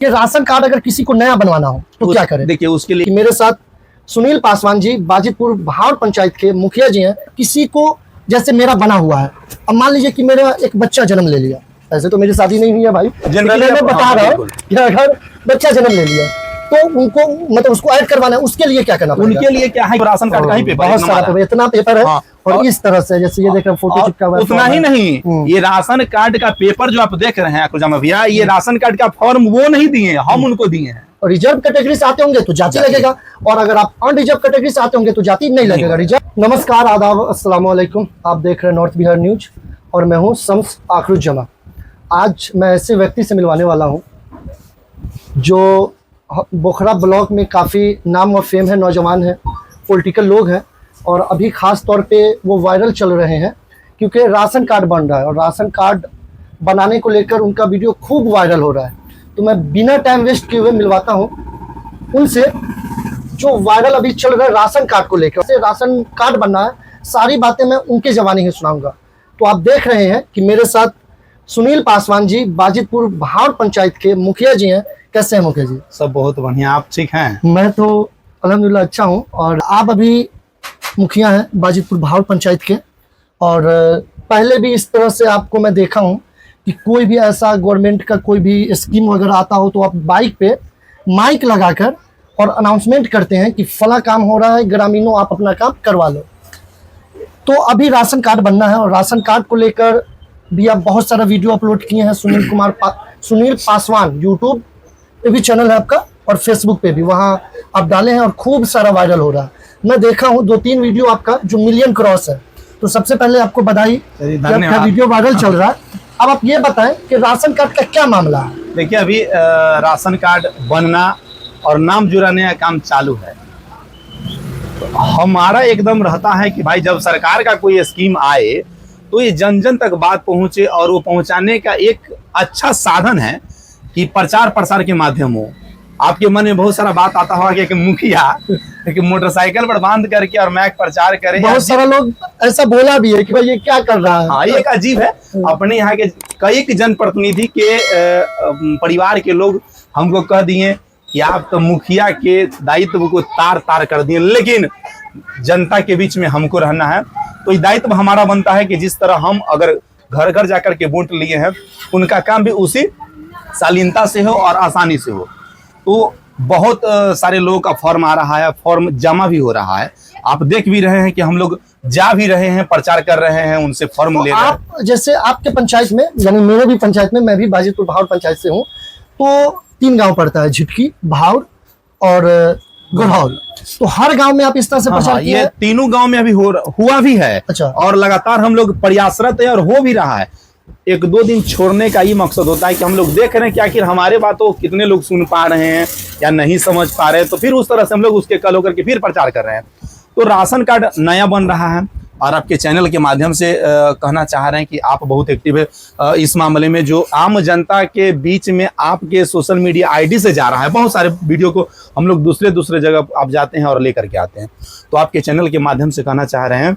कि ration card अगर किसी को नया बनवाना हो तो क्या करें। देखिए उसके लिए मेरे साथ सुनील पासवान जी बाजितपुर भावर पंचायत के मुखिया जी हैं। किसी को जैसे मेरा बना हुआ है, अब मान लीजिए कि मेरा एक बच्चा जन्म ले लिया, ऐसे तो मेरी शादी नहीं हुई है भाई, जनरली मैं बता रहा हूँ कि अगर बच्चा जन्म ले लिया तो उनको मतलब उसको ऐड करवाना है, उसके लिए क्या करना पड़ेगा? उनके लिए क्या है, राशन कार्ड का ही पेपर, बहुत सारा पेपर, इतना पेपर है। हाँ, और इस तरह से जैसे ये देख रहे हैं फोटो चिपका हुआ है। उतना ही नहीं, ये राशन कार्ड का पेपर जो आप देख रहे हैं खुजामा भैया, ये राशन कार्ड का फॉर्म वो नहीं दिए, हम उनको दिए हैं। और रिजर्व कैटेगरी से आते होंगे तो जाति लगेगा, और अगर आप अनरिजर्व कैटेगरी से आते होंगे तो जाति नहीं लगेगा, रिजर्व। नमस्कार, आदाब, अस्सलाम वालेकुम। आप देख रहे हैं नॉर्थ बिहार न्यूज और मैं हूं शम्स आखरुज्जमा। आज मैं ऐसे व्यक्ति से मिलवाने वाला हूं जो बोखरा ब्लॉक में काफ़ी नाम और फेम है, नौजवान है, पॉलिटिकल लोग हैं, और अभी ख़ास तौर पे वो वायरल चल रहे हैं क्योंकि राशन कार्ड बन रहा है और राशन कार्ड बनाने को लेकर उनका वीडियो खूब वायरल हो रहा है। तो मैं बिना टाइम वेस्ट किए हुए मिलवाता हूं उनसे जो वायरल अभी चल रहा है राशन कार्ड को लेकर। से राशन कार्ड बनना है, सारी बातें मैं उनके ज़बानी ही सुनाऊंगा। तो आप देख रहे हैं कि मेरे साथ सुनील पासवान जी बाजितपुर भावर पंचायत के मुखिया जी हैं। कैसे हैं मुखिया जी? सब बहुत बढ़िया, आप ठीक हैं? मैं तो अल्हम्दुलिल्लाह अच्छा हूँ। और आप अभी मुखिया हैं बाजितपुर भावर पंचायत के, और पहले भी इस तरह से आपको मैं देखा हूँ कि कोई भी ऐसा गवर्नमेंट का कोई भी स्कीम वगैरह आता हो तो आप बाइक पे माइक लगाकर और अनाउंसमेंट करते हैं कि फला काम हो रहा है, ग्रामीणों आप अपना काम करवा लो। तो अभी राशन कार्ड बनना है और राशन कार्ड को लेकर भी आप बहुत सारा वीडियो अपलोड किए हैं। सुनील पासवान यूट्यूब पे भी चैनल है आपका और फेसबुक पे भी, वहाँ आप डाले हैं और खूब सारा वायरल हो रहा है। मैं देखा हूँ 2-3 वीडियो आपका जो मिलियन क्रॉस है। तो सबसे पहले आपको बधाई कि आपका वीडियो वायरल चल रहा है। अब आप ये बताएं कि राशन कार्ड का क्या मामला है? देखिए अभी राशन कार्ड बनना और नाम जुड़ाने का काम चालू है। तो हमारा एकदम रहता है कि भाई जब सरकार का कोई स्कीम आए तो ये जन जन तक बात पहुंचे, और वो पहुंचाने का एक अच्छा साधन है कि प्रचार प्रसार के माध्यम हो। आपके मन में बहुत सारा बात आता होगा कि मुखिया कि मोटरसाइकिल पर बांध करके और मैक प्रचार करे। बहुत सारा लोग ऐसा बोला भी है कि भाई ये क्या कर रहा है। हाँ, ये एक अजीब है। अपने यहाँ के कई जनप्रतिनिधि के परिवार के लोग हमको कह दिए कि आप तो मुखिया के दायित्व को तार तार कर दिए, लेकिन जनता के बीच में हमको रहना है। तो ये दायित्व हमारा बनता है कि जिस तरह हम अगर घर घर जाकर के वोट लिए हैं, उनका काम भी उसी शालीनता से हो और आसानी से हो। तो बहुत सारे लोगों का फॉर्म आ रहा है, फॉर्म जमा भी हो रहा है। आप देख भी रहे हैं कि हम लोग जा भी रहे हैं, प्रचार कर रहे हैं, उनसे फॉर्म तो ले रहे हैं। आप जैसे आपके पंचायत में, यानी मेरे भी पंचायत में, मैं भी बाजितपुर भावर पंचायत से हूँ, तो 3 गांव पड़ता है, झिटकी, भावर और गुड़हौल। तो हर गांव में आप इस तरह से प्रचार किया ये है? तीनों गांव में अभी हुआ भी है। अच्छा। और लगातार हम लोग प्रयासरत है और हो भी रहा है। 1-2 दिन छोड़ने का ही मकसद होता है कि हम लोग देख रहे हैं कि आखिर हमारे बातों कितने लोग सुन पा रहे हैं या नहीं समझ पा रहे हैं, तो फिर उस तरह से हम लोग उसके कल होकर के फिर प्रचार कर रहे हैं। तो राशन कार्ड नया बन रहा है और आपके चैनल के माध्यम से कहना चाह रहे हैं कि आप बहुत एक्टिव है इस मामले में, जो आम जनता के बीच में आपके सोशल मीडिया आईडी से जा रहा है। बहुत सारे वीडियो को हम लोग दूसरे जगह आप जाते हैं और लेकर के आते हैं। तो आपके चैनल के माध्यम से कहना चाह रहे हैं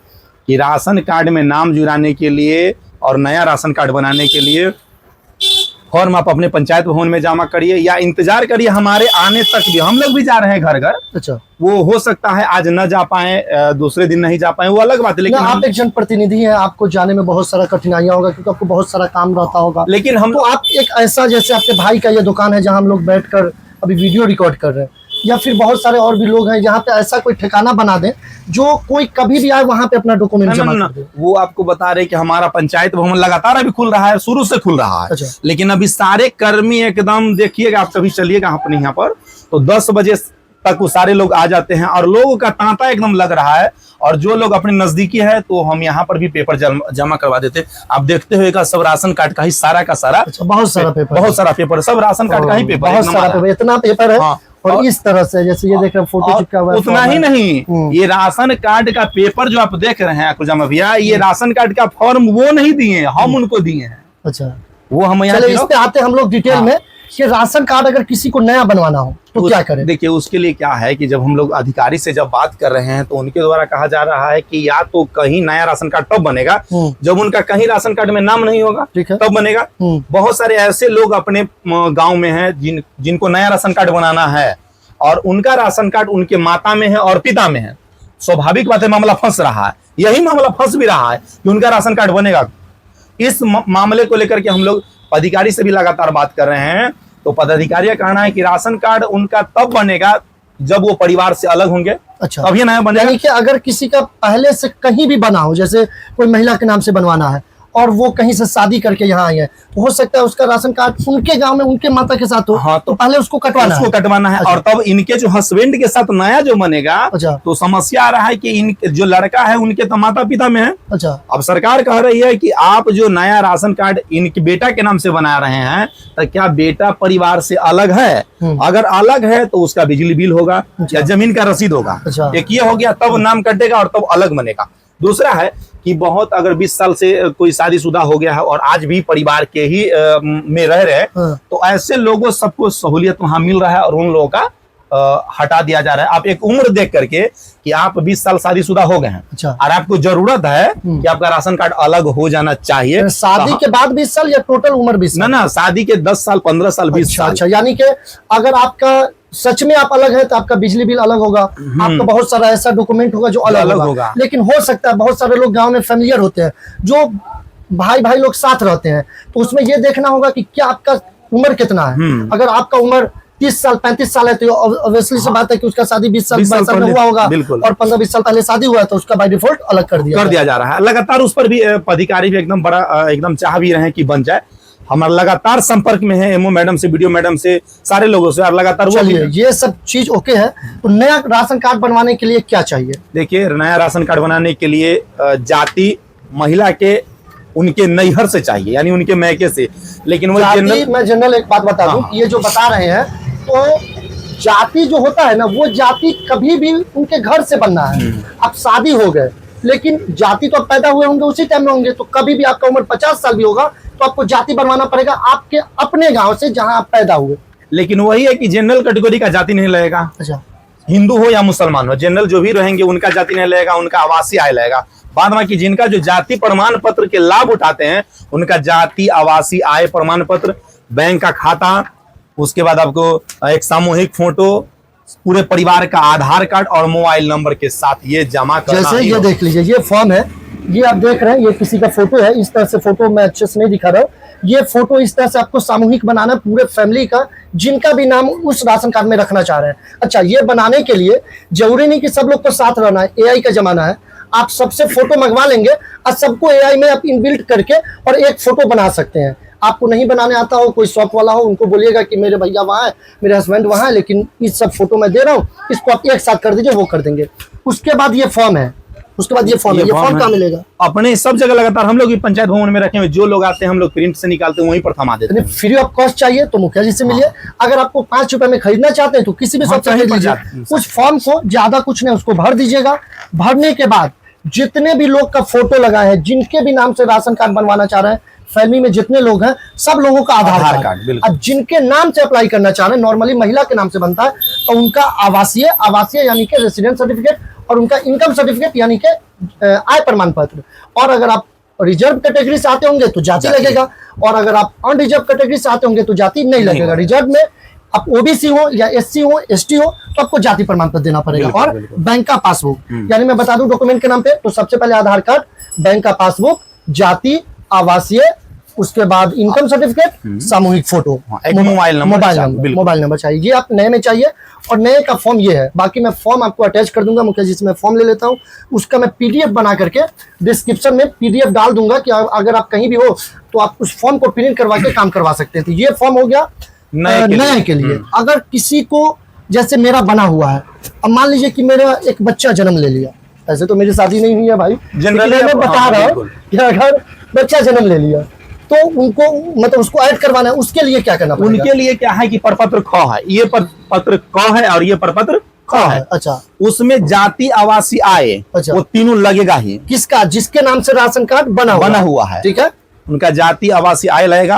कि राशन कार्ड में नाम जुड़ाने के लिए और नया राशन कार्ड बनाने के लिए फॉर्म आप अपने पंचायत भवन में जमा करिए या इंतजार करिए हमारे आने तक भी। हम लोग भी जा रहे हैं घर घर। अच्छा। वो हो सकता है आज न जा पाए, दूसरे दिन नहीं जा पाए, वो अलग बात है। लेकिन आप एक जनप्रतिनिधि हैं, आपको जाने में बहुत सारा कठिनाइयां होगा क्योंकि आपको बहुत सारा काम रहता होगा। लेकिन हम तो आप एक ऐसा, जैसे आपके भाई का ये दुकान है जहां हम लोग बैठकर अभी वीडियो रिकॉर्ड कर रहे हैं, या फिर बहुत सारे और भी लोग हैं जहाँ पे ऐसा कोई ठिकाना बना दें जो कोई कभी भी आए वहां पे अपना डॉक्यूमेंट जमा कर दे। वो आपको बता रहे कि हमारा पंचायत भवन लगातार अभी खुल रहा है, शुरू से खुल रहा है। अच्छा। लेकिन अभी सारे कर्मी एकदम, देखिएगा आप कभी चलिएगा अपने यहाँ पर, तो 10 बजे तक वो सारे लोग आ जाते हैं और लोगों का तांता एकदम लग रहा है। और जो लोग अपने नजदीकी है तो हम यहाँ पर भी पेपर जमा करवा देते। आप देखते हुए सब राशन कार्ड का ही सारा का सारा। अच्छा, बहुत सारा पेपर, सब राशन कार्ड का ही पेपर, बहुत सारा पेपर, इतना पेपर है। हाँ। और इस तरह से जैसे ये देख रहे हैं फोटो चिपका हुआ है। उतना ही नहीं, ये राशन कार्ड का पेपर जो आप देख रहे हैं खुजामा भैया, ये राशन कार्ड का फॉर्म वो नहीं दिए, हम उनको दिए हैं। अच्छा, वो हम चले इस पे आते हम लोग डिटेल में। कि राशन कार्ड अगर किसी को नया बनवाना हो तो क्या करें? देखिए उसके लिए क्या है कि जब हम लोग अधिकारी से जब बात कर रहे हैं तो उनके द्वारा कहा जा रहा है कि या तो कहीं नया राशन कार्ड तब बनेगा जब उनका कहीं राशन कार्ड में नाम नहीं होगा, ठीक है, तब बनेगा। बहुत सारे ऐसे लोग अपने गांव में हैं जिनको नया राशन कार्ड बनाना है और उनका राशन कार्ड उनके माता में है और पिता में है। स्वाभाविक बात है मामला फंस रहा है, यही मामला फंस भी रहा है कि उनका राशन कार्ड बनेगा। इस मामले को लेकर के हम लोग पदाधिकारी से भी लगातार बात कर रहे हैं, तो पदाधिकारी का कहना है कि राशन कार्ड उनका तब बनेगा जब वो परिवार से अलग होंगे, अच्छा, तभी नया बनेगा। यानी कि अगर किसी का पहले से कहीं भी बना हो, जैसे कोई महिला के नाम से बनवाना है और वो कहीं से शादी करके यहाँ आई है, तो हो सकता है उसका राशन कार्ड उनके गांव में उनके माता के साथ हो, हाँ, तो पहले उसको कटवाना है। अच्छा। और तब इनके जो हस्बैंड के साथ नया जो बनेगा, अच्छा, तो समस्या आ रहा है कि इनके जो लड़का है उनके तो माता पिता में है। अच्छा, अब सरकार कह रही है कि आप जो नया राशन कार्ड इनके बेटा के नाम से बना रहे हैं, तो क्या बेटा परिवार से अलग है? अगर अलग है तो उसका बिजली बिल होगा या जमीन का रसीद होगा। अच्छा, एक ये हो गया, तब नाम कटेगा और तब अलग बनेगा। दूसरा है कि बहुत अगर 20 साल से कोई शादीशुदा हो गया है और आज भी परिवार के ही में रह रहे हैं, तो ऐसे लोगों सबको सहूलियत वहां मिल रहा है और उन लोगों का हटा दिया जा रहा है। आप एक उम्र देख करके कि आप 20 साल शादीशुदा हो गए हैं, अच्छा, और आपको जरूरत है कि आपका राशन कार्ड अलग हो जाना चाहिए। शादी के बाद 20 साल या टोटल उम्र 20 साल? ना, शादी के 10 साल 15 साल 20 साल। अच्छा, यानी कि अगर आपका सच में आप अलग है तो आपका बिजली बिल अलग होगा, आपका बहुत सारा ऐसा डॉक्यूमेंट होगा जो अलग होगा। लेकिन हो सकता है बहुत सारे लोग गांव में फैमिलियर होते हैं, जो भाई भाई लोग साथ रहते हैं, तो उसमें ये देखना होगा कि क्या आपका उम्र कितना है। अगर आपका उम्र 30 साल 35 साल है तो ऑब्वियसली से बात है कि उसका शादी 20 साल में हुआ होगा, और 15-20 साल पहले शादी हुआ है तो उसका बाय डिफॉल्ट अलग कर दिया जा रहा है। लगातार उस पर भी अधिकारी भी एकदम बड़ा एकदम चाह भी रहे हैं कि बन जाए। हमारा लगातार संपर्क में है एमओ मैडम से, बीडीओ मैडम से, सारे लोगों से, और लगातार वो ये सब चीज ओके है। तो नया राशन कार्ड बनवाने के लिए क्या चाहिए? देखिए, नया राशन कार्ड बनाने के लिए जाति महिला के उनके नैहर से चाहिए, यानी उनके मैके से। लेकिन वो मैं जनरल एक बात बता दूं, ये जो बता रहे हैं, तो जाति जो होता है ना, वो जाति कभी भी उनके घर से बनना है। अब शादी हो गए, लेकिन जाति तो आप पैदा हुए होंगे उसी टाइम में होंगे, तो कभी भी आपका उम्र 50 साल भी होगा तो आपको जाति बनवाना पड़ेगा आपके अपने गांव से जहां आप पैदा हुए। लेकिन वही है कि जनरल कैटेगरी का जाति नहीं लगेगा। अच्छा, हिंदू हो या मुसलमान हो, जनरल जो भी रहेंगे उनका जाति नहीं लगेगा, उनका आवासीय आय लगेगा। बाद में कि जिनका जो जाति प्रमाण पत्र के लाभ उठाते हैं, उनका जाति आवासीय आय प्रमाण पत्र, बैंक का खाता, उसके बाद आपको एक सामूहिक फोटो, पूरे परिवार का आधार कार्ड और मोबाइल नंबर के साथ ये जमा करना। जैसे ये देख लीजिए, ये फॉर्म है, ये आप देख रहे हैं, ये किसी का फोटो है। इस तरह से फोटो मैं अच्छे से नहीं दिखा रहा हूँ। ये फोटो इस तरह से आपको सामूहिक बनाना है पूरे फैमिली का, जिनका भी नाम उस राशन कार्ड में रखना चाह रहे हैं। अच्छा, ये बनाने के लिए जरूरी नहीं कि सब लोग को साथ रहना है, एआई का जमाना है। आप सबसे फोटो मंगवा लेंगे और सबको एआई में आप इनबिल्ट करके और एक फोटो बना सकते हैं। आपको नहीं बनाने आता हो, कोई शॉप वाला हो, उनको बोलिएगा कि मेरे भैया वहाँ है, मेरे हस्बैंड वहाँ है, लेकिन इस सब फोटो मैं दे रहा हूँ, इसको आप एक साथ कर दीजिए, वो कर देंगे। उसके बाद ये फॉर्म है, उसके बाद ये फॉर्म है। ये फॉर्म कहाँ मिलेगा? अपने सब जगह लगातार हम लोग भी पंचायत भवन में रखे हुए, जो लोग आते हैं हम लोग प्रिंट से निकालते हैं, वहीं पर थमा देते हैं। फ्री ऑफ कॉस्ट चाहिए तो मुखिया जी से मिलिए। अगर आपको 5 रुपए में खरीदना चाहते हैं तो किसी भी शॉप से खरीद लीजिए। उस फॉर्म को ज्यादा कुछ नहीं, उसको भर दीजिएगा। भरने के बाद जितने भी लोग का फोटो लगा है, जिनके भी नाम से राशन कार्ड बनवाना चाह रहे हैं, फैमिली में जितने लोग हैं सब लोगों का आधार कार्ड, और जिनके नाम से अप्लाई करना चाह रहे हैं, नॉर्मली महिला के नाम से बनता है, तो उनका आवासीय यानी कि रेसिडेंट सर्टिफिकेट, और उनका इनकम सर्टिफिकेट यानी कि आय प्रमाण पत्र। और अगर आप रिजर्व कैटेगरी से आते होंगे तो जाति लगेगा, और अगर आप अनरिजर्व कैटेगरी से आते होंगे तो जाति नहीं लगेगा। रिजर्व में आप ओबीसी हो या एससी हो, एसटी हो, तो आपको जाति प्रमाण पत्र देना पड़ेगा। और बैंक का पासबुक, यानी मैं बता दूं डॉक्यूमेंट के नाम पे, तो सबसे पहले आधार कार्ड, बैंक का पासबुक, जाति, आवासीय, उसके बाद इनकम सर्टिफिकेट, सामूहिक फोटो, मोबाइल नंबर चाहिए। ये आप नए में चाहिए, और नए का फॉर्म ये है। बाकी मैं फॉर्म आपको अटैच कर दूंगा मुखिया जी से, मैं फॉर्म ले लेता हूँ, उसका मैं पीडीएफ बना करके डिस्क्रिप्शन में पीडीएफ डाल दूंगा कि अगर आप कहीं भी हो तो आप उस फॉर्म को प्रिंट करवा के काम करवा सकते हैं। तो ये फॉर्म हो गया नए के लिए। अगर किसी को, जैसे मेरा बना हुआ है, अब मान लीजिए कि मेरा एक बच्चा जन्म ले लिया, ऐसे तो मेरी शादी नहीं हुई है भाई, जनरली मैं बता रहा हूँ कि अगर बच्चा जन्म ले लिया तो उनको मतलब उसको ऐड करवाना है, उसके लिए क्या करना पड़ेगा? उनके लिए क्या है कि प्रपत्र ख है, ये प्रपत्र क है और ये प्रपत्र ख है। अच्छा, उसमें जाति आवासीय आय, अच्छा, वो तीनों लगेगा ही। किसका? जिसके नाम से राशन कार्ड बना हुआ है, ठीक है। उनका जाति आवासीय आय लगेगा,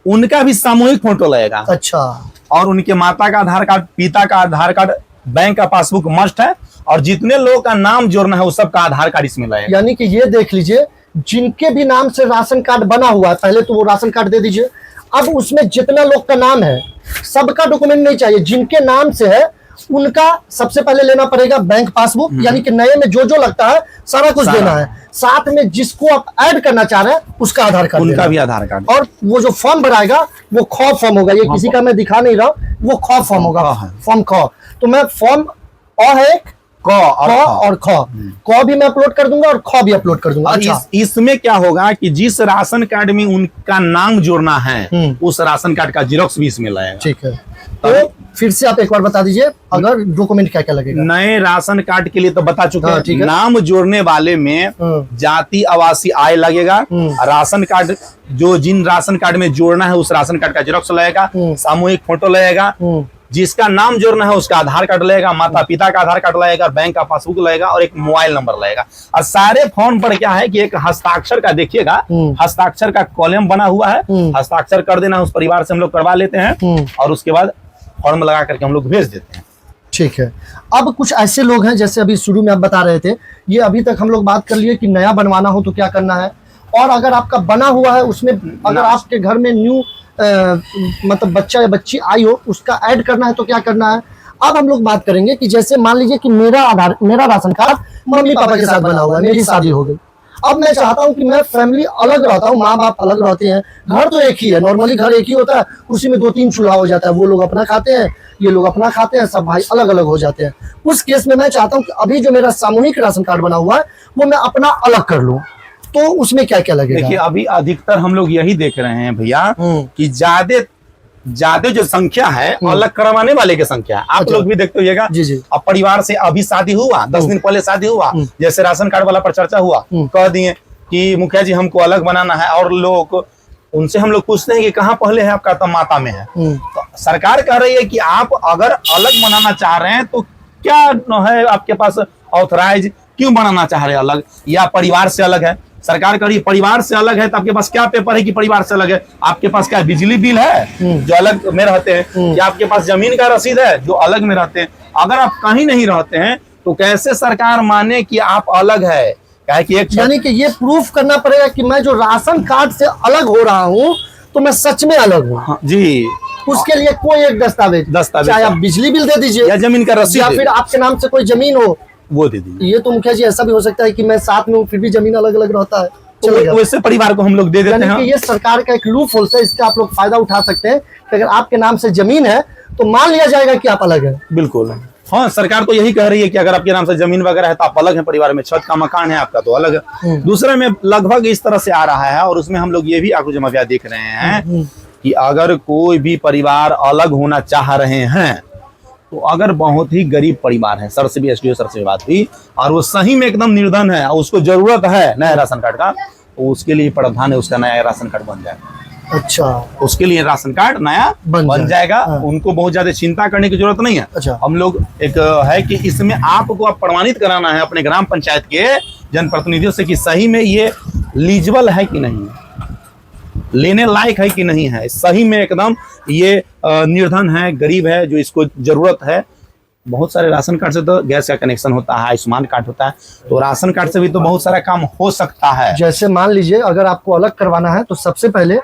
उनका भी सामूहिक फोटो लगेगा। अच्छा। और उनके माता का आधार कार्ड, पिता का आधार कार्ड, बैंक का पासबुक मस्ट है, और जितने लोगों का नाम जोड़ना है वो सबका आधार कार्ड इसमें लगेगा। यानी कि ये देख लीजिए, जिनके भी नाम से राशन कार्ड बना हुआ है, पहले तो वो राशन कार्ड दे दीजिए। अब उसमें जितना लोग का नाम है सबका डॉक्यूमेंट नहीं चाहिए, जिनके नाम से है उनका सबसे पहले लेना पड़ेगा बैंक पासबुक, यानी कि नए में जो जो लगता है सारा कुछ देना है। साथ में जिसको आप ऐड करना चाह रहे हैं उसका आधार कार्ड, उनका भी आधार कार्ड। और वो जो फॉर्म भराएगा वो ख फॉर्म होगा, ये किसी का मैं दिखा नहीं रहा, वो ख फॉर्म होगा, फॉर्म ख। तो मैं फॉर्म अ है एक, क और ख, क भी मैं अपलोड कर दूंगा और ख भी अपलोड कर दूंगा। अच्छा। इसमें क्या होगा कि जिस राशन कार्ड में उनका नाम जोड़ना है उस राशन कार्ड का जेरॉक्स भी इसमें लगेगा। ठीक है, तो फिर से आप एक बार बता दीजिए अगर डॉक्यूमेंट क्या क्या लगेगा। नए राशन कार्ड के लिए तो बता चुके हैं। ठीक है। नाम जोड़ने वाले में जाति आवासीय आय लगेगा, राशन कार्ड जो जिन राशन कार्ड में जोड़ना है उस राशन कार्ड का जेरॉक्स लगेगा, सामूहिक फोटो लगेगा, जिसका नाम जोड़ना है उसका आधार कार्ड लगेगा, माता पिता का आधार कार्ड लगेगा, बैंक का पासबुक लगेगा और एक मोबाइल नंबर लगेगा। और सारे फॉर्म पर क्या है कि एक हस्ताक्षर का देखिएगा, हस्ताक्षर का कॉलम बना हुआ है, हस्ताक्षर कर देना, उस परिवार से हम लोग करवा लेते हैं और उसके बाद फॉर्म लगा करके हम लोग भेज देते हैं। ठीक है। अब कुछ ऐसे लोग हैं, जैसे अभी शुरू में आप बता रहे थे, ये अभी तक हम लोग बात कर लिए कि नया बनवाना हो तो क्या करना है, और अगर आपका बना हुआ है उसमें अगर आपके घर में न्यू मतलब बच्चा या बच्ची आई हो उसका ऐड करना है तो क्या करना है। अब हम लोग बात करेंगे कि जैसे मान लीजिए कि मेरा राशन कार्ड मम्मी पापा के साथ बना हुआ है, मेरी शादी हो गई, अब मैं चाहता हूं कि मैं फैमिली अलग रहता हूं, माँ बाप अलग रहते हैं, घर तो एक ही है, नॉर्मली घर एक ही होता है, उसी में 2-3 चूल्हा हो जाता है, वो लोग अपना खाते हैं, ये लोग अपना खाते हैं, सब भाई अलग अलग हो जाते हैं। उस केस में मैं चाहता हूं कि अभी जो मेरा सामूहिक राशन कार्ड बना हुआ है वो मैं अपना अलग कर लूं, तो उसमें क्या क्या लगेगा। देखिए अभी अधिकतर हम लोग यही देख रहे हैं भैया कि ज्यादा जो संख्या है अलग करवाने वाले की संख्या है। आप लोग भी देखते होइएगा, अब परिवार से अभी शादी हुआ, 10 दिन पहले शादी हुआ, जैसे राशन कार्ड वाला पर चर्चा हुआ, कह दिए कि मुखिया जी हमको अलग बनाना है, और लोग उनसे हम लोग पूछते हैं कि कहाँ पहले है आपका, तो माता में है। तो सरकार कह रही है कि आप अगर अलग बनाना चाह रहे हैं तो क्या है आपके पास ऑथराइज, क्यों बनाना चाह रहे हैं अलग, या परिवार से अलग है। सरकार कह रही है परिवार से अलग है, तो आपके पास क्या पेपर है कि परिवार से अलग है। आपके पास क्या बिजली बिल है जो अलग में रहते हैं, या आपके पास जमीन का रसीद है जो अलग में रहते हैं। अगर आप कहीं नहीं रहते हैं तो कैसे सरकार माने कि आप अलग है, कि एक यानी कि ये प्रूफ करना पड़ेगा कि मैं जो राशन कार्ड से अलग हो रहा हूँ तो मैं सच में अलग हूँ। हाँ, जी। उसके लिए कोई एक दस्तावेज, चाहे आप बिजली बिल दे दीजिए या जमीन का रसीद, या फिर आपके नाम से कोई जमीन हो वो दे दीजिए। ये तो मुखिया जी ऐसा भी हो सकता है कि मैं साथ में हूँ फिर भी जमीन अलग अलग रहता है, तो वैसे परिवार को हम लोग दे देते हैं। ये सरकार का एक लूप होल है, इसका आप लोग फायदा उठा सकते हैं कि अगर आपके नाम से जमीन है तो मान लिया जाएगा कि आप अलग है। बिल्कुल, हाँ, सरकार तो यही कह रही है कि अगर आपके नाम से जमीन वगैरह है तो आप अलग हैं, परिवार में छत का मकान है आपका तो अलग है। दूसरे में लगभग इस तरह से आ रहा है, और उसमें हम लोग ये भी आक्रोश जमाविया देख रहे हैं कि अगर कोई भी परिवार अलग होना चाह रहे हैं तो अगर बहुत ही गरीब परिवार है, सर से भी एसडीओ सर से बात हुई, और वो सही में एकदम निर्धन है और उसको जरूरत है नया राशन कार्ड का, तो उसके लिए प्रावधान है उसका नया राशन कार्ड बन जाएगा। अच्छा, उसके लिए राशन कार्ड नया बन जाएगा। उनको बहुत ज्यादा चिंता करने की जरूरत नहीं है। अच्छा। हम लोग एक है कि इसमें आपको आप प्रमाणित कराना है अपने ग्राम पंचायत के जनप्रतिनिधियों से कि सही में ये लीजिबल है कि नहीं, लेने लायक है कि नहीं है, सही में एकदम ये निर्धन है, गरीब है, जो इसको जरूरत है। बहुत सारे राशन कार्ड से तो गैस का कनेक्शन होता है, आयुष्मान कार्ड होता है, तो राशन कार्ड से भी तो बहुत सारा काम हो सकता है। जैसे मान लीजिए अगर आपको अलग करवाना है तो सबसे पहले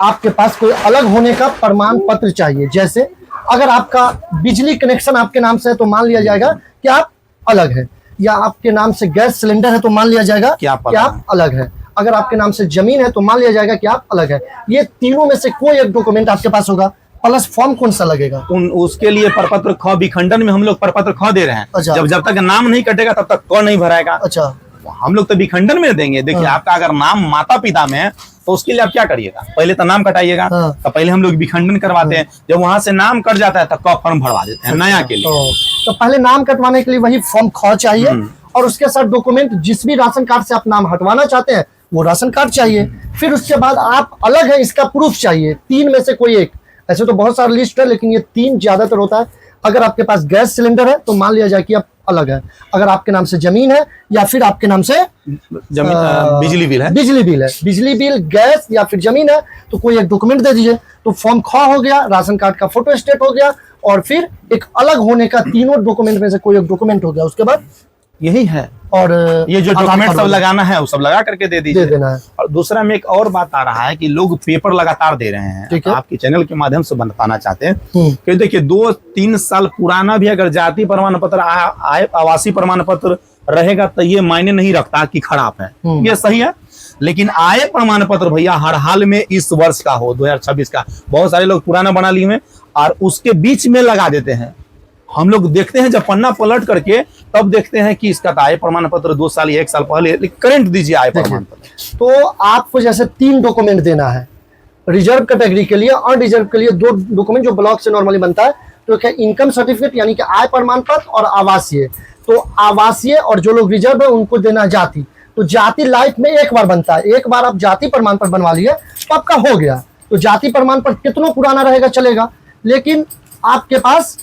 आपके पास कोई अलग होने का प्रमाण पत्र चाहिए। जैसे अगर आपका बिजली कनेक्शन आपके नाम से है तो मान लिया जाएगा कि आप अलग है, या आपके नाम से गैस सिलेंडर है तो मान लिया जाएगा कि आप अलग है, अगर आपके नाम से जमीन है तो मान लिया जाएगा कि आप अलग है। ये तीनों में से कोई एक डॉक्यूमेंट आपके पास होगा, प्लस फॉर्म कौन सा लगेगा? उसके लिए प्रपत्र ख विखंडन में हम लोग प्रपत्र ख दे रहे हैं। अच्छा। जब तक नाम नहीं कटेगा तब तक क नहीं भराएगा। अच्छा, हम लोग तो विखंडन में देंगे। देखिए आपका अगर नाम माता पिता में है तो उसके लिए आप क्या करिएगा, पहले तो नाम कटाइएगा। तो पहले हम लोग विखंडन करवाते हैं, जब वहां से नाम कट जाता है तो क फॉर्म भरवा देते हैं नया के लिए। तो पहले नाम कटवाने के लिए वही फॉर्म ख चाहिए, और उसके साथ डॉक्यूमेंट जिस भी राशन कार्ड से आप नाम हटवाना चाहते हैं वो राशन कार्ड चाहिए। फिर उसके बाद आप अलग है इसका प्रूफ चाहिए, 3 में से कोई एक। ऐसे तो बहुत सारा लिस्ट है लेकिन ये 3 ज्यादातर होता है। अगर आपके पास गैस सिलेंडर है तो मान लिया जाए कि आप अलग है। अगर आपके नाम से जमीन है या फिर आपके नाम से बिजली बिल है, बिजली बिल, गैस या फिर जमीन है, तो कोई एक डॉक्यूमेंट दे दीजिए। तो फॉर्म ख हो गया, राशन कार्ड का फोटो स्टेट हो गया, और फिर एक अलग होने का तीनों डॉक्यूमेंट में से कोई एक डॉक्यूमेंट हो गया। उसके बाद यही है। और ये जो डॉक्यूमेंट सब लगाना है वो सब लगा करके दे दीजिए, दे देना है। और दूसरा में एक और बात आ रहा है कि लोग पेपर लगातार दे रहे हैं। ठीक है। आपके चैनल के माध्यम से बताना चाहते हैं हम्म। कि देखिए 2-3 साल पुराना भी अगर जाति प्रमाण पत्र, आवासीय प्रमाण पत्र रहेगा तो ये मायने नहीं रखता कि खराब है, ये सही है। लेकिन आय प्रमाण पत्र भैया हर हाल में इस वर्ष का हो, 2026 का, बहुत सारे लोग पुराना बना लिए हैं और उसके बीच में लगा देते हैं। हम लोग देखते हैं जब पन्ना पलट करके तब देखते हैं कि इसका आय प्रमाण पत्र 2 साल या 1 साल पहले, करंट दीजिए आय प्रमाण पत्र। तो आपको जैसे 3 डॉक्यूमेंट देना है रिजर्व कैटेगरी के लिए, अनरिजर्व के लिए 2 डॉक्यूमेंट जो ब्लॉक से नॉर्मली बनता है। तो क्या इनकम सर्टिफिकेट यानी कि आय प्रमाण पत्र, और आवासीय। तो आवासीय और जो लोग रिजर्व है उनको देना जाति। तो जाति लाइफ में एक बार बनता है, एक बार आप जाति प्रमाण पत्र बनवा लिए तो आपका हो गया। तो जाति प्रमाण पत्र कितना पुराना रहेगा चलेगा, लेकिन आपके पास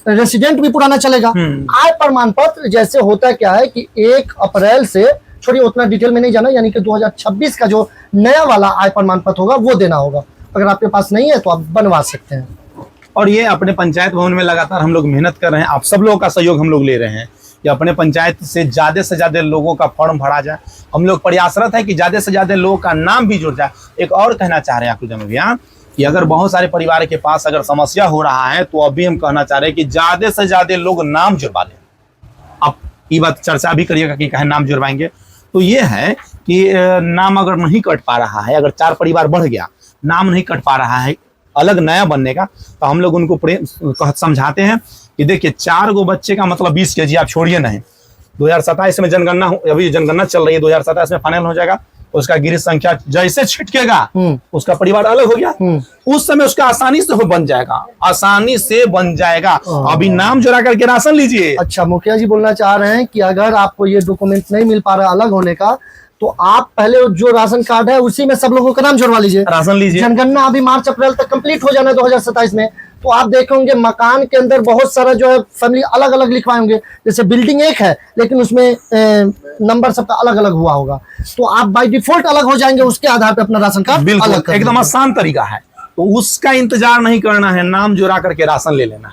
रेसिडेंट भी पुराना चलेगा। आय प्रमाण पत्र जैसे होता क्या है कि 1 अप्रैल से, छोड़िए उतना डिटेल में नहीं जाना, यानी कि 2026 का जो नया वाला आय प्रमाण पत्र होगा वो देना होगा। अगर आपके पास नहीं है तो आप बनवा सकते हैं। और ये अपने पंचायत भवन में लगातार हम लोग मेहनत कर रहे हैं, आप सब लोगों का सहयोग हम लोग ले रहे हैं कि अपने पंचायत से ज्यादा लोगों का फॉर्म भरा जाए। हम लोग प्रयासरत है कि ज्यादा से ज्यादा लोगों का नाम भी जुड़ जाए। एक और कहना चाह रहे हैं आपको भैया कि अगर बहुत सारे परिवार के पास अगर समस्या हो रहा है तो अभी हम कहना चाह रहे हैं कि ज्यादा से ज्यादा लोग नाम जुड़वा लें। अब ये बात चर्चा भी करिएगा कि कहे नाम जुड़वाएंगे, तो ये है कि नाम अगर नहीं कट पा रहा है, अगर 4 परिवार बढ़ गया, नाम नहीं कट पा रहा है अलग नया बनने का, तो हम लोग उनको समझाते हैं कि देखिए 4 गो बच्चे का मतलब 20 kg, आप छोड़िए नहीं। 2027 में जनगणना, अभी जनगणना चल रही है, 2027 में फाइनल हो जाएगा। उसका गिरी संख्या जैसे छिटकेगा उसका परिवार अलग हो गया, उस समय उसका आसानी से बन जाएगा, अभी नाम जुड़ा करके राशन लीजिए। अच्छा, मुखिया जी बोलना चाह रहे हैं कि अगर आपको ये डॉक्यूमेंट नहीं मिल पा रहा अलग होने का, तो आप पहले जो राशन कार्ड है उसी में सब लोगों का नाम जुड़वा लीजिए, राशन लीजिए। जनगणना अभी मार्च अप्रैल तक कंप्लीट हो जाना है 2027 में। तो आप देखेंगे मकान के अंदर बहुत सारा जो है फैमिली अलग अलग लिखवाए होंगे। जैसे बिल्डिंग एक है लेकिन उसमें नंबर सबका अलग अलग हुआ होगा, तो आप बाय डिफॉल्ट अलग हो जाएंगे, उसके आधार पर अपना राशन कार्ड बिल्कुल अलग एकदम आसान तरीका है। तो उसका इंतजार नहीं करना है, नाम जुड़ा करके राशन ले लेना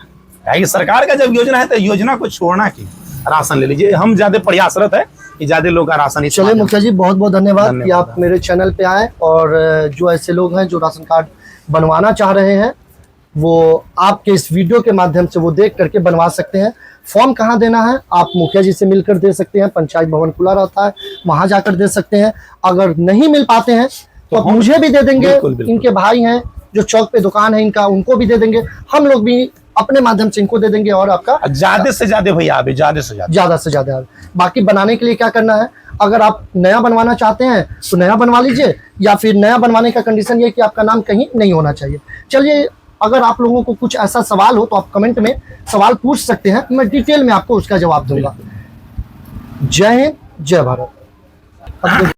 है। सरकार का जब योजना है तो योजना को छोड़ना की, राशन ले लीजिए। हम ज्यादा प्रयासरत है कि ज्यादा लोग का राशन। चलिए मुखिया जी, बहुत बहुत धन्यवाद कि आप मेरे चैनल पे आए, और जो ऐसे लोग हैं जो राशन कार्ड बनवाना चाह रहे हैं वो आपके इस वीडियो के माध्यम से वो देख करके बनवा सकते हैं। फॉर्म कहाँ देना है, आप मुखिया जी से मिलकर दे सकते हैं, पंचायत भवन खुला रहता है, वहां जाकर दे सकते हैं। अगर नहीं मिल पाते हैं तो आप मुझे भी दे देंगे, बिल्कुल। इनके भाई हैं जो चौक पे दुकान है इनका, उनको भी दे देंगे, हम लोग भी अपने माध्यम से इनको दे देंगे, और आपका ज्यादा से ज्यादा भैया ज्यादा से ज्यादा। बाकी बनाने के लिए क्या करना है, अगर आप नया बनवाना चाहते हैं तो नया बनवा लीजिए, या फिर नया बनवाने का कंडीशन ये कि आपका नाम कहीं नहीं होना चाहिए। चलिए, अगर आप लोगों को कुछ ऐसा सवाल हो तो आप कमेंट में सवाल पूछ सकते हैं, मैं डिटेल में आपको उसका जवाब दूंगा। जय हिंद, जय भारत।